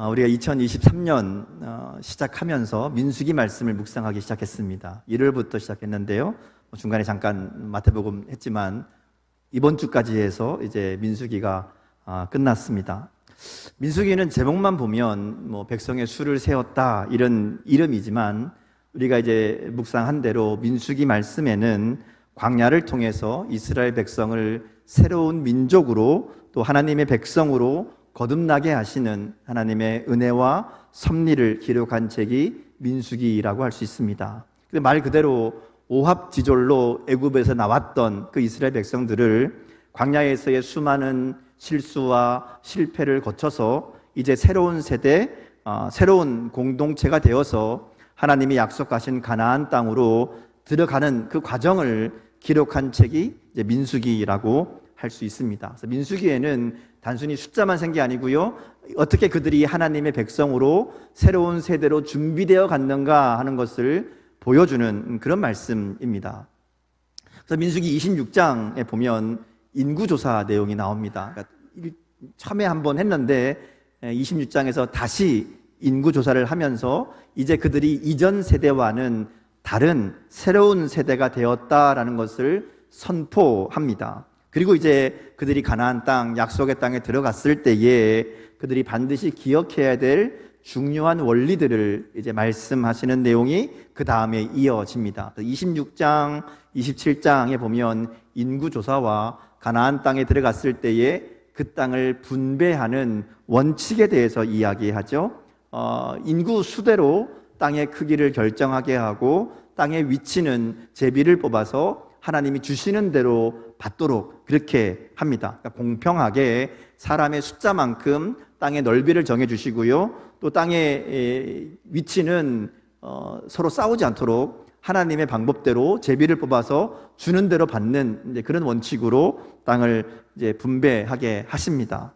우리가 2023년 시작하면서 민수기 말씀을 묵상하기 시작했습니다. 1월부터 시작했는데요. 중간에 잠깐 마태복음 했지만 이번 주까지 해서 이제 민수기가 끝났습니다. 민수기는 제목만 보면 백성의 수를 세웠다 이런 이름이지만 우리가 이제 묵상한 대로 민수기 말씀에는 광야를 통해서 이스라엘 백성을 새로운 민족으로 또 하나님의 백성으로 거듭나게 하시는 하나님의 은혜와 섭리를 기록한 책이 민수기라고 할 수 있습니다. 말 그대로 오합지졸로 애굽에서 나왔던 그 이스라엘 백성들을 광야에서의 수많은 실수와 실패를 거쳐서 이제 새로운 세대, 새로운 공동체가 되어서 하나님이 약속하신 가나안 땅으로 들어가는 그 과정을 기록한 책이 이제 민수기라고 할 수 있습니다. 그래서 민수기에는 단순히 숫자만 센 게 아니고요, 어떻게 그들이 하나님의 백성으로 새로운 세대로 준비되어 갔는가 하는 것을 보여주는 그런 말씀입니다. 그래서 민수기 26장에 보면 인구조사 내용이 나옵니다. 그러니까 처음에 한번 했는데 26장에서 다시 인구조사를 하면서 이제 그들이 이전 세대와는 다른 새로운 세대가 되었다라는 것을 선포합니다. 그리고 이제 그들이 가나안 땅, 약속의 땅에 들어갔을 때에 그들이 반드시 기억해야 될 중요한 원리들을 이제 말씀하시는 내용이 그 다음에 이어집니다. 26장, 27장에 보면 인구조사와 가나안 땅에 들어갔을 때에 그 땅을 분배하는 원칙에 대해서 이야기하죠. 인구 수대로 땅의 크기를 결정하게 하고 땅의 위치는 제비를 뽑아서 하나님이 주시는 대로 받도록 그렇게 합니다. 그러니까 공평하게 사람의 숫자만큼 땅의 넓이를 정해주시고요, 또 땅의 위치는 서로 싸우지 않도록 하나님의 방법대로 제비를 뽑아서 주는 대로 받는 이제 그런 원칙으로 땅을 이제 분배하게 하십니다.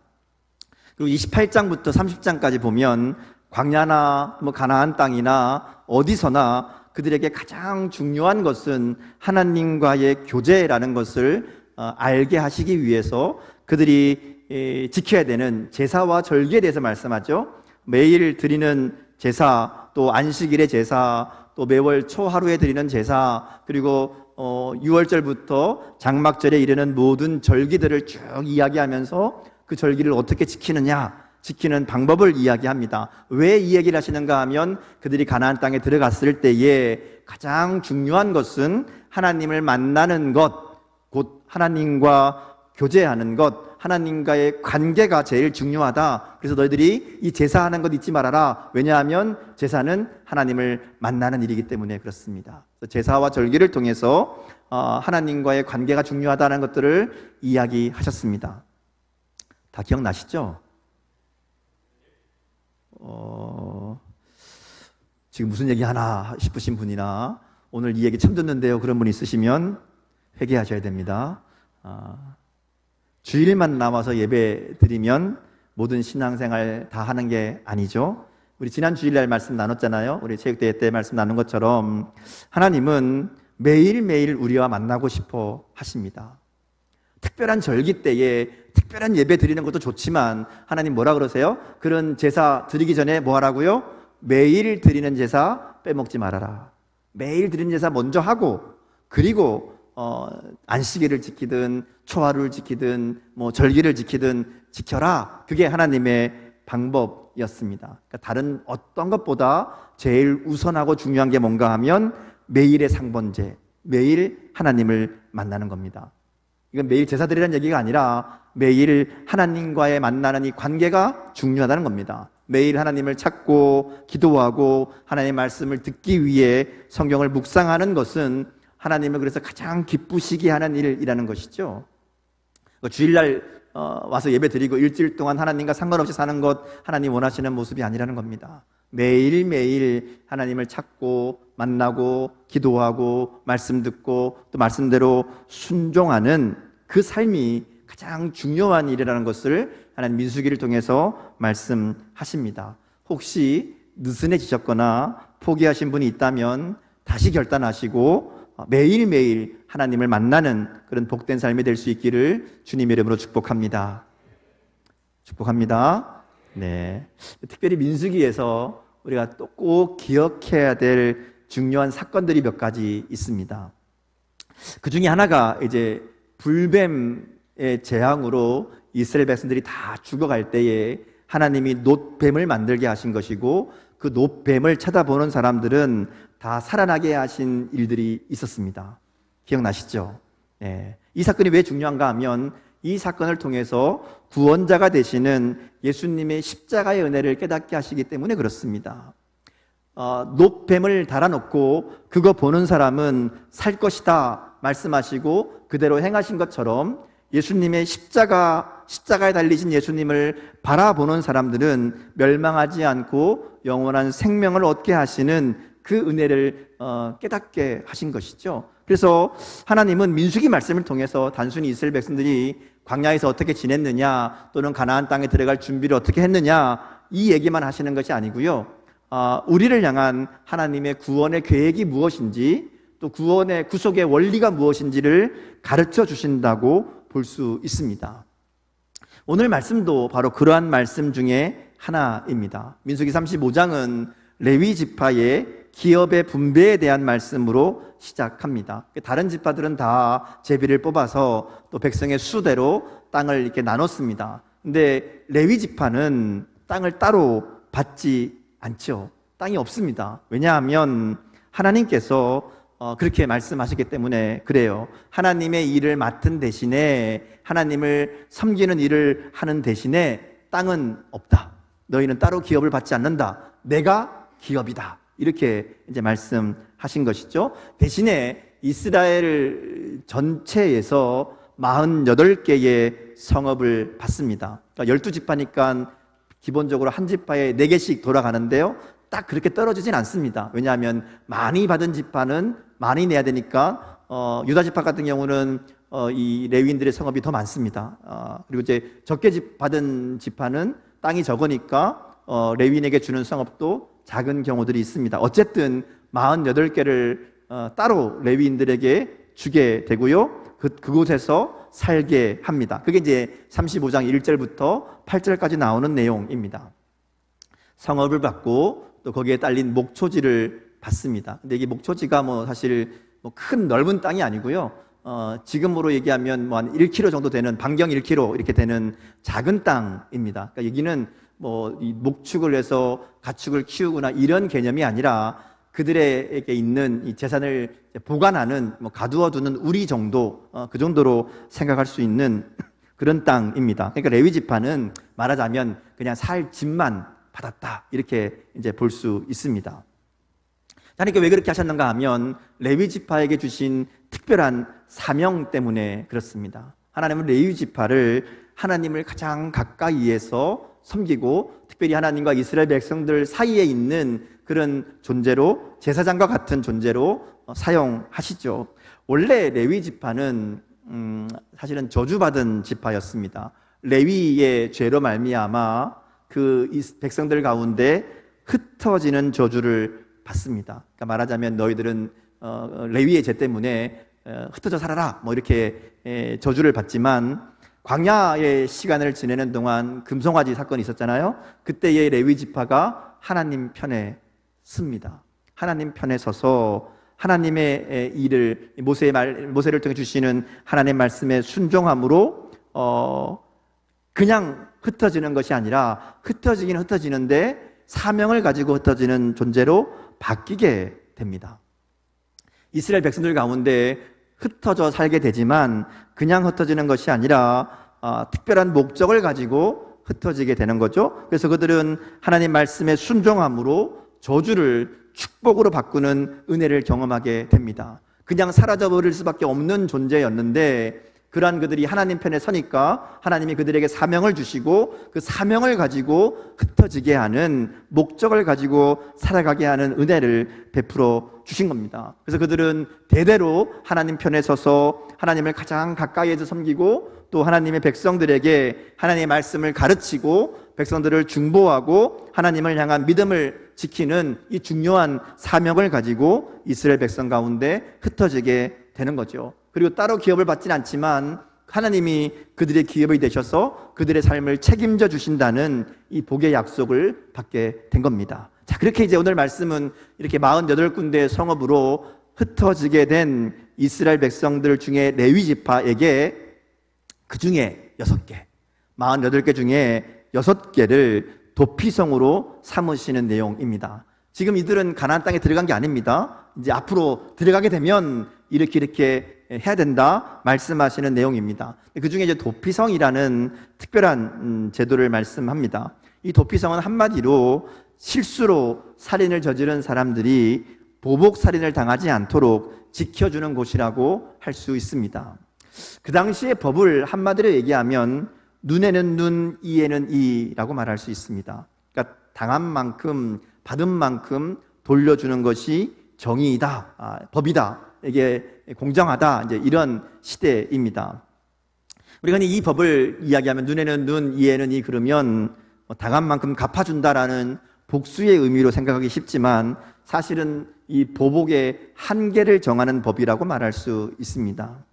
그리고 28장부터 30장까지 보면 광야나 가나안 땅이나 어디서나 그들에게 가장 중요한 것은 하나님과의 교제라는 것을 알게 하시기 위해서 그들이 지켜야 되는 제사와 절기에 대해서 말씀하죠. 매일 드리는 제사, 또 안식일의 제사, 또 매월 초하루에 드리는 제사, 그리고 6월절부터 장막절에 이르는 모든 절기들을 쭉 이야기하면서 그 절기를 어떻게 지키는 방법을 이야기합니다. 왜 이 얘기를 하시는가 하면 그들이 가나안 땅에 들어갔을 때에 가장 중요한 것은 하나님을 만나는 것, 곧 하나님과 교제하는 것, 하나님과의 관계가 제일 중요하다. 그래서 너희들이 이 제사하는 것 잊지 말아라. 왜냐하면 제사는 하나님을 만나는 일이기 때문에 그렇습니다. 제사와 절기를 통해서 하나님과의 관계가 중요하다는 것들을 이야기하셨습니다. 다 기억나시죠? 지금 무슨 얘기 하나 싶으신 분이나 오늘 이 얘기 처음 듣는데요, 그런 분 있으시면 회개하셔야 됩니다. 주일만 나와서 예배 드리면 모든 신앙생활 다 하는 게 아니죠. 우리 지난 주일날 말씀 나눴잖아요. 우리 체육대회 때 말씀 나눈 것처럼 하나님은 매일매일 우리와 만나고 싶어 하십니다. 특별한 절기 때에 특별한 예배 드리는 것도 좋지만 하나님 뭐라 그러세요? 그런 제사 드리기 전에 뭐 하라고요? 매일 드리는 제사 빼먹지 말아라. 매일 드리는 제사 먼저 하고, 그리고 안식일을 지키든 초하루를 지키든 절기를 지키든 지켜라. 그게 하나님의 방법이었습니다. 그러니까 다른 어떤 것보다 제일 우선하고 중요한 게 뭔가 하면 매일의 상번제, 매일 하나님을 만나는 겁니다. 이건 매일 제사 드리라는 얘기가 아니라 매일 하나님과의 만나는 이 관계가 중요하다는 겁니다. 매일 하나님을 찾고 기도하고 하나님의 말씀을 듣기 위해 성경을 묵상하는 것은 하나님을 그래서 가장 기쁘시게 하는 일이라는 것이죠. 주일날 와서 예배 드리고 일주일 동안 하나님과 상관없이 사는 것, 하나님 원하시는 모습이 아니라는 겁니다. 매일매일 하나님을 찾고 만나고 기도하고 말씀 듣고 또 말씀대로 순종하는 그 삶이 가장 중요한 일이라는 것을 하나님 민수기를 통해서 말씀하십니다. 혹시 느슨해지셨거나 포기하신 분이 있다면 다시 결단하시고 매일매일 하나님을 만나는 그런 복된 삶이 될 수 있기를 주님의 이름으로 축복합니다. 축복합니다. 네. 특별히 민수기에서 우리가 또 꼭 기억해야 될 중요한 사건들이 몇 가지 있습니다. 그 중에 하나가 이제 불뱀의 재앙으로 이스라엘 백성들이 다 죽어갈 때에 하나님이 놋뱀을 만들게 하신 것이고, 그 놋뱀을 쳐다보는 사람들은 다 살아나게 하신 일들이 있었습니다. 기억나시죠? 네. 이 사건이 왜 중요한가 하면 이 사건을 통해서 구원자가 되시는 예수님의 십자가의 은혜를 깨닫게 하시기 때문에 그렇습니다. 놋뱀을 달아놓고 그거 보는 사람은 살 것이다 말씀하시고 그대로 행하신 것처럼, 예수님의 십자가에 달리신 예수님을 바라보는 사람들은 멸망하지 않고 영원한 생명을 얻게 하시는 그 은혜를 깨닫게 하신 것이죠. 그래서 하나님은 민수기 말씀을 통해서 단순히 이스라엘 백성들이 광야에서 어떻게 지냈느냐, 또는 가나안 땅에 들어갈 준비를 어떻게 했느냐, 이 얘기만 하시는 것이 아니고요, 우리를 향한 하나님의 구원의 계획이 무엇인지, 또 구속의 원리가 무엇인지를 가르쳐 주신다고 볼 수 있습니다. 오늘 말씀도 바로 그러한 말씀 중에 하나입니다. 민수기 35장은 레위 지파의 기업의 분배에 대한 말씀으로 시작합니다. 다른 지파들은 다 제비를 뽑아서 또 백성의 수대로 땅을 이렇게 나눴습니다. 근데 레위 지파는 땅을 따로 받지 않죠. 땅이 없습니다. 왜냐하면 하나님께서 그렇게 말씀하셨기 때문에 그래요. 하나님의 일을 맡은 대신에, 하나님을 섬기는 일을 하는 대신에 땅은 없다. 너희는 따로 기업을 받지 않는다. 내가 기업이다. 이렇게 이제 말씀하신 것이죠. 대신에 이스라엘 전체에서 48개의 성읍을 받습니다. 그러니까 12지파니까 기본적으로 한 지파에 4개씩 돌아가는데요, 딱 그렇게 떨어지진 않습니다. 왜냐하면 많이 받은 지파는 많이 내야 되니까, 유다 지파 같은 경우는 이 레위인들의 성읍이 더 많습니다. 그리고 이제 적게 받은 지파는 땅이 적으니까 레위인에게 주는 성읍도 작은 경우들이 있습니다. 어쨌든 48개를 따로 레위인들에게 주게 되고요, 그곳에서 살게 합니다. 그게 이제 35장 1절부터 8절까지 나오는 내용입니다. 성읍을 받고 또 거기에 딸린 목초지를 받습니다. 근데 이게 목초지가 사실 큰 넓은 땅이 아니고요, 지금으로 얘기하면 한 1km 정도 되는, 반경 1km 이렇게 되는 작은 땅입니다. 그러니까 여기는 이 목축을 해서 가축을 키우거나 이런 개념이 아니라 그들에게 있는 이 재산을 보관하는, 가두어두는 우리 정도, 그 정도로 생각할 수 있는 그런 땅입니다. 그러니까 레위 지파는 말하자면 그냥 살 집만 받았다, 이렇게 이제 볼 수 있습니다. 그러니까 왜 그렇게 하셨는가 하면 레위 지파에게 주신 특별한 사명 때문에 그렇습니다. 하나님은 레위 지파를 하나님을 가장 가까이에서 섬기고, 특별히 하나님과 이스라엘 백성들 사이에 있는 그런 존재로, 제사장과 같은 존재로 사용하시죠. 원래 레위 지파는 사실은 저주받은 지파였습니다. 레위의 죄로 말미암아 그 백성들 가운데 흩어지는 저주를 받습니다. 그러니까 말하자면 너희들은 레위의 죄 때문에 흩어져 살아라, 이렇게 저주를 받지만, 광야의 시간을 지내는 동안 금송아지 사건이 있었잖아요. 그때의 레위 지파가 하나님 편에 씁니다. 하나님 편에 서서 하나님의 일을, 모세를 통해 주시는 하나님 말씀에 순종함으로 그냥 흩어지는 것이 아니라, 흩어지긴 흩어지는데 사명을 가지고 흩어지는 존재로 바뀌게 됩니다. 이스라엘 백성들 가운데 흩어져 살게 되지만 그냥 흩어지는 것이 아니라 특별한 목적을 가지고 흩어지게 되는 거죠. 그래서 그들은 하나님 말씀에 순종함으로 저주를 축복으로 바꾸는 은혜를 경험하게 됩니다. 그냥 사라져버릴 수밖에 없는 존재였는데, 그러한 그들이 하나님 편에 서니까 하나님이 그들에게 사명을 주시고, 그 사명을 가지고 흩어지게 하는, 목적을 가지고 살아가게 하는 은혜를 베풀어 주신 겁니다. 그래서 그들은 대대로 하나님 편에 서서 하나님을 가장 가까이에서 섬기고, 또 하나님의 백성들에게 하나님의 말씀을 가르치고 백성들을 중보하고 하나님을 향한 믿음을 지키는 이 중요한 사명을 가지고 이스라엘 백성 가운데 흩어지게 되는 거죠. 그리고 따로 기업을 받지는 않지만 하나님이 그들의 기업이 되셔서 그들의 삶을 책임져 주신다는 이 복의 약속을 받게 된 겁니다. 자, 그렇게 이제 오늘 말씀은 이렇게 48군데의 성읍으로 흩어지게 된 이스라엘 백성들 중에 레위 지파에게 그 중에 6개, 48개 중에 6개를 도피성으로 삼으시는 내용입니다. 지금 이들은 가나안 땅에 들어간 게 아닙니다. 이제 앞으로 들어가게 되면 이렇게 해야 된다 말씀하시는 내용입니다. 그 중에 이제 도피성이라는 특별한 제도를 말씀합니다. 이 도피성은 한마디로 실수로 살인을 저지른 사람들이 보복 살인을 당하지 않도록 지켜주는 곳이라고 할 수 있습니다. 그 당시의 법을 한마디로 얘기하면 눈에는 눈, 이에는 이라고 말할 수 있습니다. 그러니까 당한 만큼, 받은 만큼 돌려주는 것이 정의이다, 법이다, 이게 공정하다, 이제 이런 시대입니다. 우리가 이 법을 이야기하면 눈에는 눈, 이에는 이 그러면 당한 만큼 갚아준다라는 복수의 의미로 생각하기 쉽지만 사실은 이 보복의 한계를 정하는 법이라고 말할 수 있습니다.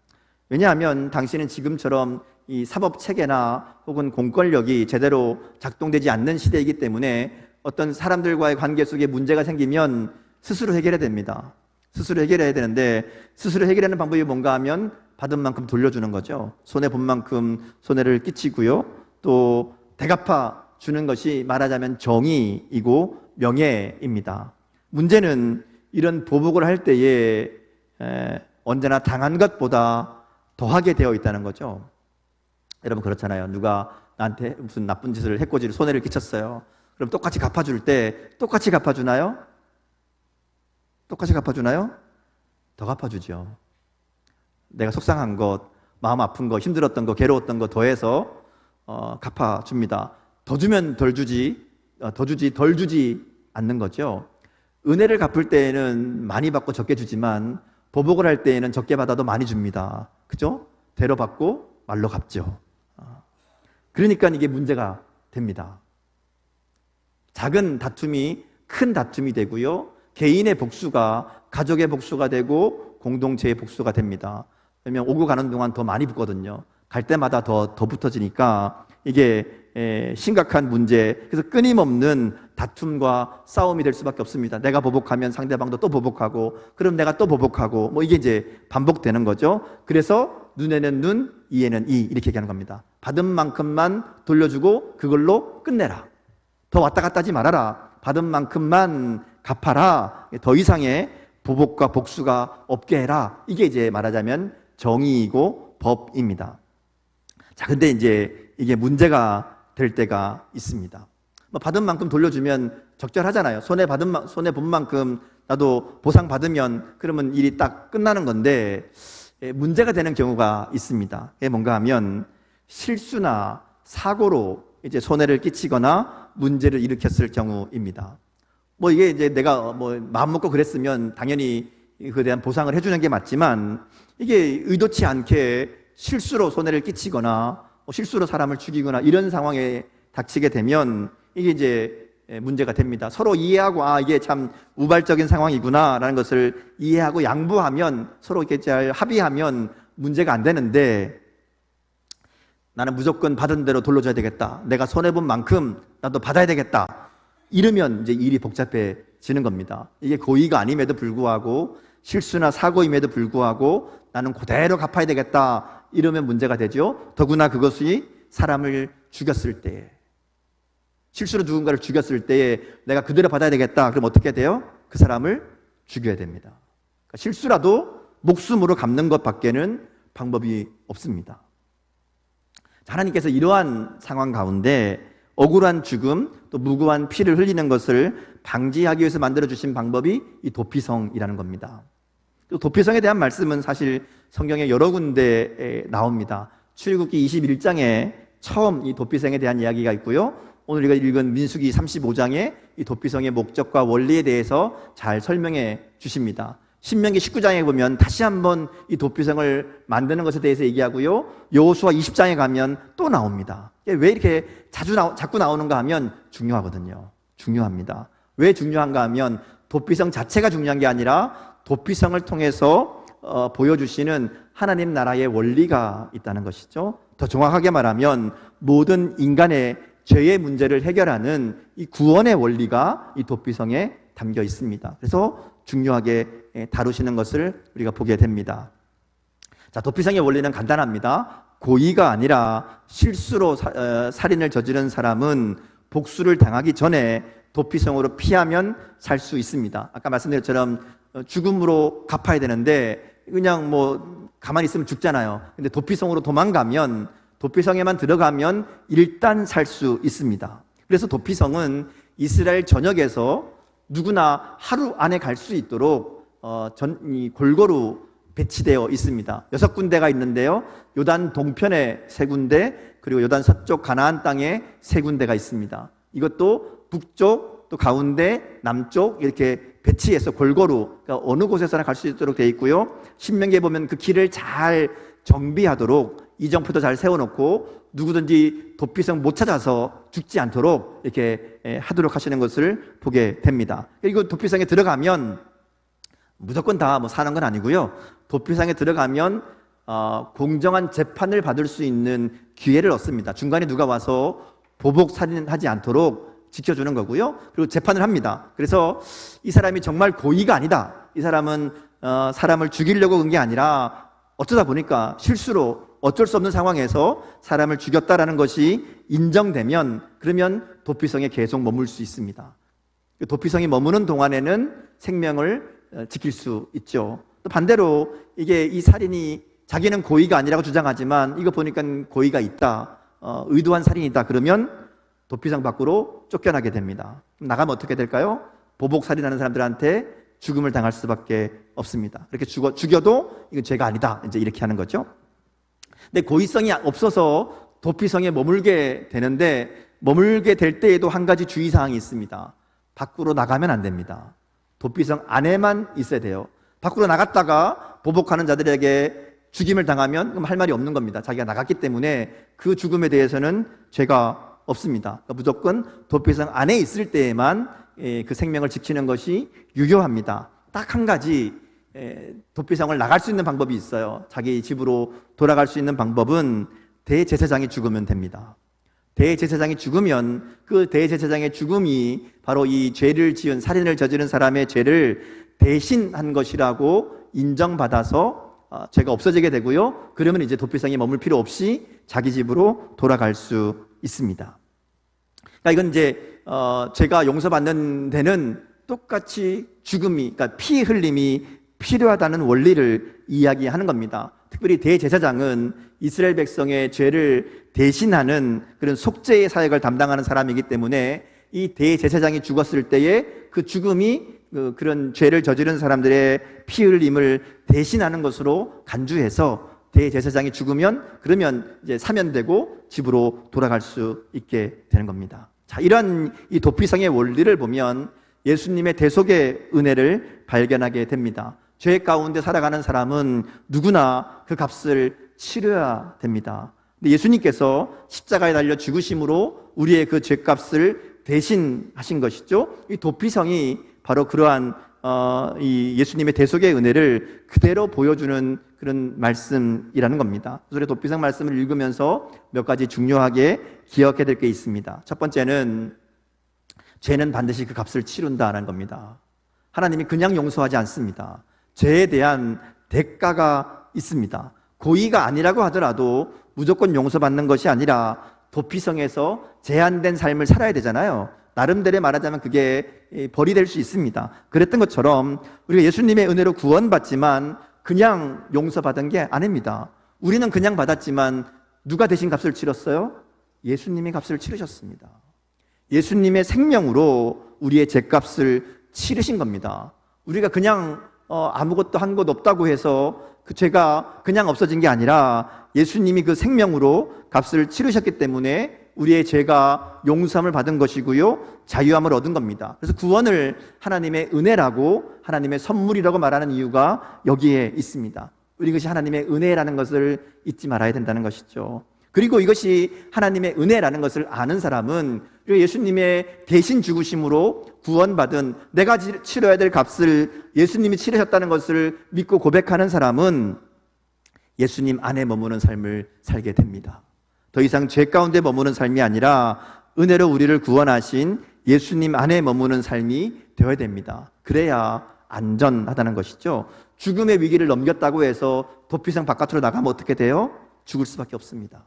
왜냐하면 당시는 지금처럼 이 사법 체계나 혹은 공권력이 제대로 작동되지 않는 시대이기 때문에 어떤 사람들과의 관계 속에 문제가 생기면 스스로 해결해야 됩니다. 스스로 해결해야 되는데 스스로 해결하는 방법이 뭔가 하면 받은 만큼 돌려주는 거죠. 손해본 만큼 손해를 끼치고요. 또 대갚아 주는 것이 말하자면 정의이고 명예입니다. 문제는 이런 보복을 할 때에 언제나 당한 것보다 더하게 되어 있다는 거죠. 여러분 그렇잖아요. 누가 나한테 무슨 나쁜 짓을 해코지를 손해를 끼쳤어요. 그럼 똑같이 갚아줄 때 똑같이 갚아주나요? 똑같이 갚아주나요? 더 갚아주죠. 내가 속상한 것, 마음 아픈 것, 힘들었던 것, 괴로웠던 것 더해서 갚아줍니다. 더 주면 덜 주지, 덜 주지 않는 거죠. 은혜를 갚을 때에는 많이 받고 적게 주지만 보복을 할 때에는 적게 받아도 많이 줍니다. 그죠? 대로 받고 말로 갚죠. 그러니까 이게 문제가 됩니다. 작은 다툼이 큰 다툼이 되고요. 개인의 복수가 가족의 복수가 되고 공동체의 복수가 됩니다. 왜냐면 오고 가는 동안 더 많이 붙거든요. 갈 때마다 더 붙어지니까 이게 심각한 문제, 그래서 끊임없는 다툼과 싸움이 될 수밖에 없습니다. 내가 보복하면 상대방도 또 보복하고, 그럼 내가 또 보복하고, 뭐 이게 이제 반복되는 거죠. 그래서 눈에는 눈, 이에는 이, 이렇게 얘기하는 겁니다. 받은 만큼만 돌려주고 그걸로 끝내라. 더 왔다 갔다 하지 말아라. 받은 만큼만 갚아라. 더 이상의 보복과 복수가 없게 해라. 이게 이제 말하자면 정의이고 법입니다. 자, 근데 이제 이게 문제가 될 때가 있습니다. 받은 만큼 돌려주면 적절하잖아요. 손해 본 만큼 나도 보상 받으면 그러면 일이 딱 끝나는 건데 문제가 되는 경우가 있습니다. 그게 뭔가 하면 실수나 사고로 이제 손해를 끼치거나 문제를 일으켰을 경우입니다. 뭐 이게 이제 내가 뭐 마음 먹고 그랬으면 당연히 그에 대한 보상을 해주는 게 맞지만 이게 의도치 않게 실수로 손해를 끼치거나 실수로 사람을 죽이거나 이런 상황에 닥치게 되면 이게 이제 문제가 됩니다. 서로 이해하고 이게 참 우발적인 상황이구나라는 것을 이해하고 양보하면 서로 이렇게 잘 합의하면 문제가 안 되는데 나는 무조건 받은 대로 돌려줘야 되겠다. 내가 손해본 만큼 나도 받아야 되겠다. 이러면 이제 일이 복잡해지는 겁니다. 이게 고의가 아님에도 불구하고 실수나 사고임에도 불구하고 나는 그대로 갚아야 되겠다. 이러면 문제가 되죠. 더구나 그것이 사람을 죽였을 때에, 실수로 누군가를 죽였을 때에 내가 그대로 받아야 되겠다. 그럼 어떻게 돼요? 그 사람을 죽여야 됩니다. 그러니까 실수라도 목숨으로 갚는 것밖에는 방법이 없습니다. 하나님께서 이러한 상황 가운데 억울한 죽음, 또 무고한 피를 흘리는 것을 방지하기 위해서 만들어주신 방법이 이 도피성이라는 겁니다. 또 도피성에 대한 말씀은 사실 성경에 여러 군데에 나옵니다. 출애굽기 21장에 처음 이 도피성에 대한 이야기가 있고요. 오늘 우리가 읽은 민수기 35장에 이 도피성의 목적과 원리에 대해서 잘 설명해 주십니다. 신명기 19장에 보면 다시 한번 이 도피성을 만드는 것에 대해서 얘기하고요. 여호수아 20장에 가면 또 나옵니다. 왜 이렇게 자꾸 나오는가 하면 중요하거든요. 중요합니다. 왜 중요한가 하면 도피성 자체가 중요한 게 아니라 도피성을 통해서 보여주시는 하나님 나라의 원리가 있다는 것이죠. 더 정확하게 말하면 모든 인간의 죄의 문제를 해결하는 이 구원의 원리가 이 도피성에 담겨 있습니다. 그래서 중요하게 다루시는 것을 우리가 보게 됩니다. 자, 도피성의 원리는 간단합니다. 고의가 아니라 실수로 살인을 저지른 사람은 복수를 당하기 전에 도피성으로 피하면 살 수 있습니다. 아까 말씀드린 것처럼 죽음으로 갚아야 되는데 그냥 뭐 가만히 있으면 죽잖아요. 근데 도피성으로 도망가면, 도피성에만 들어가면 일단 살 수 있습니다. 그래서 도피성은 이스라엘 전역에서 누구나 하루 안에 갈 수 있도록 골고루 배치되어 있습니다. 6군데가 있는데요. 요단 동편에 3군데, 그리고 요단 서쪽 가나안 땅에 3군데가 있습니다. 이것도 북쪽, 또 가운데, 남쪽 이렇게 배치해서 골고루, 그러니까 어느 곳에서나 갈 수 있도록 되어 있고요. 신명기에 보면 그 길을 잘 정비하도록 이정표도 잘 세워놓고 누구든지 도피성 못 찾아서 죽지 않도록 이렇게 하도록 하시는 것을 보게 됩니다. 그리고 도피성에 들어가면 무조건 다 뭐 사는 건 아니고요. 도피성에 들어가면 공정한 재판을 받을 수 있는 기회를 얻습니다. 중간에 누가 와서 보복 살인하지 않도록 지켜주는 거고요. 그리고 재판을 합니다. 그래서 이 사람이 정말 고의가 아니다, 이 사람은 사람을 죽이려고 온 게 아니라 어쩌다 보니까 실수로 어쩔 수 없는 상황에서 사람을 죽였다라는 것이 인정되면, 그러면 도피성에 계속 머물 수 있습니다. 도피성에 머무는 동안에는 생명을 지킬 수 있죠. 또 반대로 이게 이 살인이 자기는 고의가 아니라고 주장하지만 이거 보니까 고의가 있다, 의도한 살인이다, 그러면 도피성 밖으로 쫓겨나게 됩니다. 나가면 어떻게 될까요? 보복 살인하는 사람들한테 죽음을 당할 수밖에 없습니다. 이렇게 죽여도 이건 죄가 아니다, 이제 이렇게 하는 거죠. 근데 고의성이 없어서 도피성에 머물게 되는데, 머물게 될 때에도 한 가지 주의사항이 있습니다. 밖으로 나가면 안 됩니다. 도피성 안에만 있어야 돼요. 밖으로 나갔다가 보복하는 자들에게 죽임을 당하면 그럼 할 말이 없는 겁니다. 자기가 나갔기 때문에 그 죽음에 대해서는 죄가 없습니다. 그러니까 무조건 도피성 안에 있을 때에만 그 생명을 지키는 것이 유효합니다. 딱 한 가지 도피성을 나갈 수 있는 방법이 있어요. 자기 집으로 돌아갈 수 있는 방법은 대제사장이 죽으면 됩니다. 대제사장이 죽으면 그 대제사장의 죽음이 바로 이 죄를 지은, 살인을 저지른 사람의 죄를 대신한 것이라고 인정받아서 죄가 없어지게 되고요. 그러면 이제 도피성에 머물 필요 없이 자기 집으로 돌아갈 수 있습니다. 그러니까 이건 이제 죄가 용서받는 데는 똑같이 죽음이, 그러니까 피 흘림이 필요하다는 원리를 이야기하는 겁니다. 특별히 대제사장은 이스라엘 백성의 죄를 대신하는 그런 속죄의 사역을 담당하는 사람이기 때문에 이 대제사장이 죽었을 때에 그 죽음이 그런 죄를 저지른 사람들의 피 흘림을 대신하는 것으로 간주해서 대제사장이 죽으면 그러면 이제 사면되고 집으로 돌아갈 수 있게 되는 겁니다. 자, 이런 이 도피성의 원리를 보면 예수님의 대속의 은혜를 발견하게 됩니다. 죄 가운데 살아가는 사람은 누구나 그 값을 치러야 됩니다. 근데 예수님께서 십자가에 달려 죽으심으로 우리의 그 죄값을 대신하신 것이죠. 이 도피성이 바로 그러한 이 예수님의 대속의 은혜를 그대로 보여주는 그런 말씀이라는 겁니다. 그래서 도피성 말씀을 읽으면서 몇 가지 중요하게 기억해야 될 게 있습니다. 첫 번째는 죄는 반드시 그 값을 치른다는 겁니다. 하나님이 그냥 용서하지 않습니다. 죄에 대한 대가가 있습니다. 고의가 아니라고 하더라도 무조건 용서받는 것이 아니라 도피성에서 제한된 삶을 살아야 되잖아요. 나름대로 말하자면 그게 벌이 될 수 있습니다. 그랬던 것처럼 우리가 예수님의 은혜로 구원받지만 그냥 용서받은 게 아닙니다. 우리는 그냥 받았지만 누가 대신 값을 치렀어요? 예수님이 값을 치르셨습니다. 예수님의 생명으로 우리의 죄값을 치르신 겁니다. 우리가 그냥 아무것도 한 것 없다고 해서 그 죄가 그냥 없어진 게 아니라 예수님이 그 생명으로 값을 치르셨기 때문에 우리의 죄가 용서함을 받은 것이고요, 자유함을 얻은 겁니다. 그래서 구원을 하나님의 은혜라고, 하나님의 선물이라고 말하는 이유가 여기에 있습니다. 우리 이것이 하나님의 은혜라는 것을 잊지 말아야 된다는 것이죠. 그리고 이것이 하나님의 은혜라는 것을 아는 사람은 예수님의 대신 죽으심으로 구원받은, 내가 치러야 될 값을 예수님이 치르셨다는 것을 믿고 고백하는 사람은 예수님 안에 머무는 삶을 살게 됩니다. 더 이상 죄 가운데 머무는 삶이 아니라 은혜로 우리를 구원하신 예수님 안에 머무는 삶이 되어야 됩니다. 그래야 안전하다는 것이죠. 죽음의 위기를 넘겼다고 해서 도피성 바깥으로 나가면 어떻게 돼요? 죽을 수밖에 없습니다.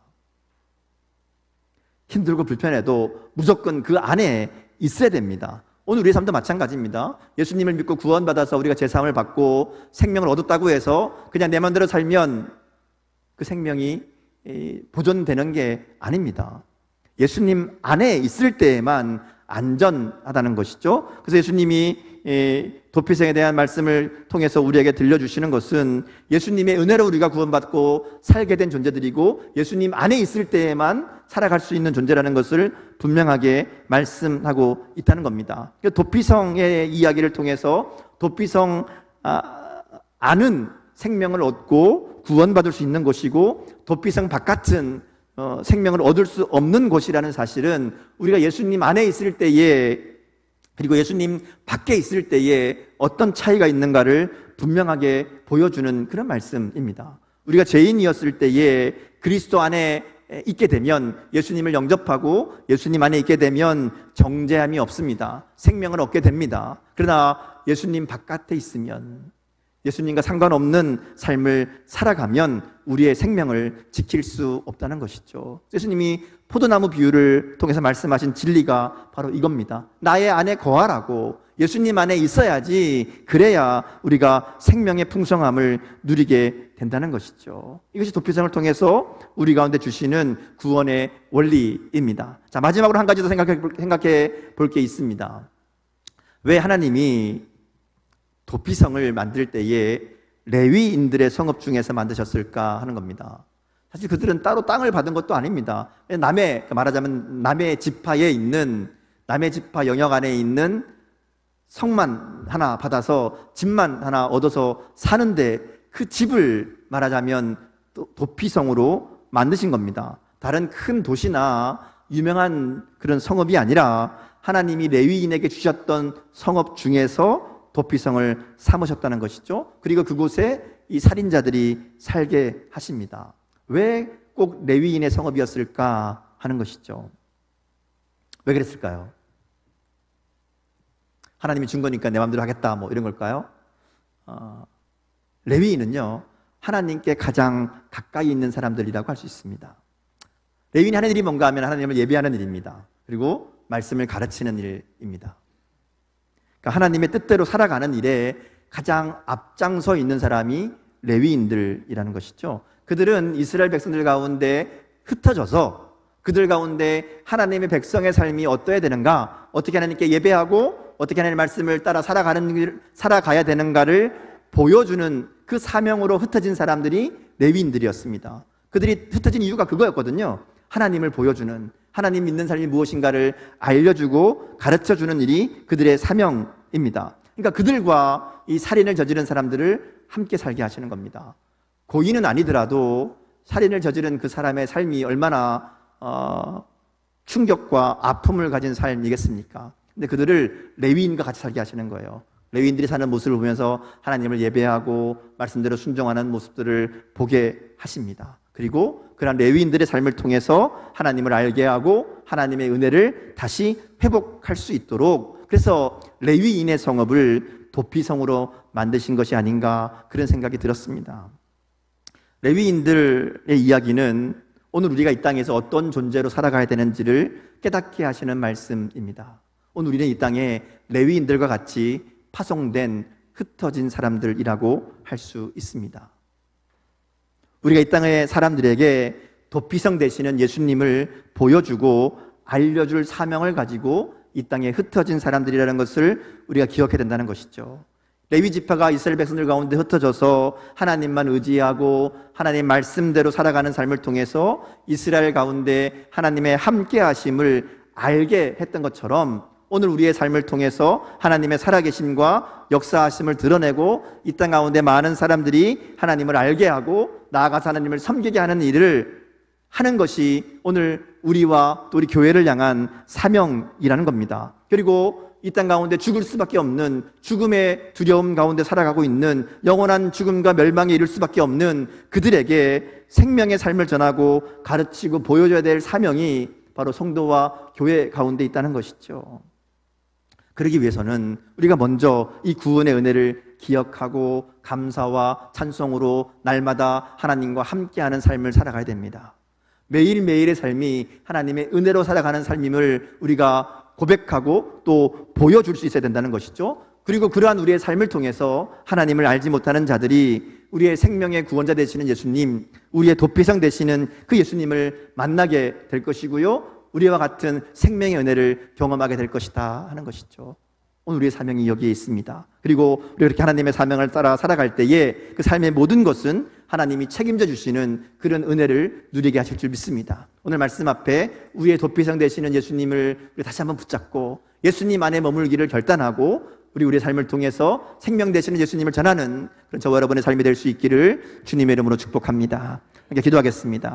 힘들고 불편해도 무조건 그 안에 있어야 됩니다. 오늘 우리의 삶도 마찬가지입니다. 예수님을 믿고 구원받아서 우리가 제사함을 받고 생명을 얻었다고 해서 그냥 내 마음대로 살면 그 생명이 보존되는 게 아닙니다. 예수님 안에 있을 때에만 안전하다는 것이죠. 그래서 예수님이 도피성에 대한 말씀을 통해서 우리에게 들려주시는 것은 예수님의 은혜로 우리가 구원받고 살게 된 존재들이고 예수님 안에 있을 때에만 살아갈 수 있는 존재라는 것을 분명하게 말씀하고 있다는 겁니다. 도피성의 이야기를 통해서 도피성 안은 생명을 얻고 구원받을 수 있는 곳이고 도피성 바깥은 생명을 얻을 수 없는 곳이라는 사실은 우리가 예수님 안에 있을 때에 그리고 예수님 밖에 있을 때에 어떤 차이가 있는가를 분명하게 보여주는 그런 말씀입니다. 우리가 죄인이었을 때에 그리스도 안에 있게 되면 예수님을 영접하고 예수님 안에 있게 되면 정죄함이 없습니다. 생명을 얻게 됩니다. 그러나 예수님 바깥에 있으면 예수님과 상관없는 삶을 살아가면 우리의 생명을 지킬 수 없다는 것이죠. 예수님이 포도나무 비유를 통해서 말씀하신 진리가 바로 이겁니다. 나의 안에 거하라고, 예수님 안에 있어야지 그래야 우리가 생명의 풍성함을 누리게 된다는 것이죠. 이것이 도피성을 통해서 우리 가운데 주시는 구원의 원리입니다. 자, 마지막으로 한 가지 더 생각해 볼 게 있습니다. 왜 하나님이 도피성을 만들 때에 레위인들의 성읍 중에서 만드셨을까 하는 겁니다. 사실 그들은 따로 땅을 받은 것도 아닙니다. 말하자면 남의 지파에 있는, 남의 지파 영역 안에 있는 성만 하나 받아서 집만 하나 얻어서 사는데 그 집을 말하자면 도피성으로 만드신 겁니다. 다른 큰 도시나 유명한 그런 성읍이 아니라 하나님이 레위인에게 주셨던 성읍 중에서 도피성을 삼으셨다는 것이죠. 그리고 그곳에 이 살인자들이 살게 하십니다. 왜 꼭 레위인의 성읍이었을까 하는 것이죠. 왜 그랬을까요? 하나님이 준 거니까 내 마음대로 하겠다 뭐 이런 걸까요? 레위인은요 하나님께 가장 가까이 있는 사람들이라고 할 수 있습니다. 레위인이 하는 일이 뭔가 하면 하나님을 예배하는 일입니다. 그리고 말씀을 가르치는 일입니다. 그러니까 하나님의 뜻대로 살아가는 일에 가장 앞장서 있는 사람이 레위인들이라는 것이죠. 그들은 이스라엘 백성들 가운데 흩어져서 그들 가운데 하나님의 백성의 삶이 어떠해야 되는가, 어떻게 하나님께 예배하고 어떻게 하나님의 말씀을 따라 살아가야 되는가를 보여주는 그 사명으로 흩어진 사람들이 레위인들이었습니다. 그들이 흩어진 이유가 그거였거든요. 하나님을 보여주는, 하나님 믿는 삶이 무엇인가를 알려주고 가르쳐주는 일이 그들의 사명입니다. 그러니까 그들과 이 살인을 저지른 사람들을 함께 살게 하시는 겁니다. 고인은 아니더라도 살인을 저지른 그 사람의 삶이 얼마나 충격과 아픔을 가진 삶이겠습니까? 근데 그들을 레위인과 같이 살게 하시는 거예요. 레위인들이 사는 모습을 보면서 하나님을 예배하고 말씀대로 순종하는 모습들을 보게 하십니다. 그리고 그런 레위인들의 삶을 통해서 하나님을 알게 하고 하나님의 은혜를 다시 회복할 수 있도록, 그래서 레위인의 성읍을 도피성으로 만드신 것이 아닌가 그런 생각이 들었습니다. 레위인들의 이야기는 오늘 우리가 이 땅에서 어떤 존재로 살아가야 되는지를 깨닫게 하시는 말씀입니다. 오늘 우리는 이 땅에 레위인들과 같이 파송된 흩어진 사람들이라고 할 수 있습니다. 우리가 이 땅의 사람들에게 도피성 되시는 예수님을 보여주고 알려줄 사명을 가지고 이 땅에 흩어진 사람들이라는 것을 우리가 기억해야 된다는 것이죠. 레위 지파가 이스라엘 백성들 가운데 흩어져서 하나님만 의지하고 하나님 말씀대로 살아가는 삶을 통해서 이스라엘 가운데 하나님의 함께 하심을 알게 했던 것처럼 오늘 우리의 삶을 통해서 하나님의 살아계심과 역사하심을 드러내고 이 땅 가운데 많은 사람들이 하나님을 알게 하고 나아가서 하나님을 섬기게 하는 일을 하는 것이 오늘 우리와 또 우리 교회를 향한 사명이라는 겁니다. 그리고 이 땅 가운데 죽을 수밖에 없는, 죽음의 두려움 가운데 살아가고 있는, 영원한 죽음과 멸망에 이를 수밖에 없는 그들에게 생명의 삶을 전하고 가르치고 보여줘야 될 사명이 바로 성도와 교회 가운데 있다는 것이죠. 그러기 위해서는 우리가 먼저 이 구원의 은혜를 기억하고 감사와 찬송으로 날마다 하나님과 함께하는 삶을 살아가야 됩니다. 매일매일의 삶이 하나님의 은혜로 살아가는 삶임을 우리가 고백하고 또 보여줄 수 있어야 된다는 것이죠. 그리고 그러한 우리의 삶을 통해서 하나님을 알지 못하는 자들이 우리의 생명의 구원자 되시는 예수님, 우리의 도피성 되시는 그 예수님을 만나게 될 것이고요, 우리와 같은 생명의 은혜를 경험하게 될 것이다 하는 것이죠. 오늘 우리의 사명이 여기에 있습니다. 그리고 우리가 그렇게 하나님의 사명을 따라 살아갈 때에 그 삶의 모든 것은 하나님이 책임져 주시는 그런 은혜를 누리게 하실 줄 믿습니다. 오늘 말씀 앞에 우리의 도피성 되시는 예수님을 우리 다시 한번 붙잡고 예수님 안에 머물기를 결단하고 우리의 삶을 통해서 생명 되시는 예수님을 전하는 그런 저와 여러분의 삶이 될 수 있기를 주님의 이름으로 축복합니다. 함께 기도하겠습니다.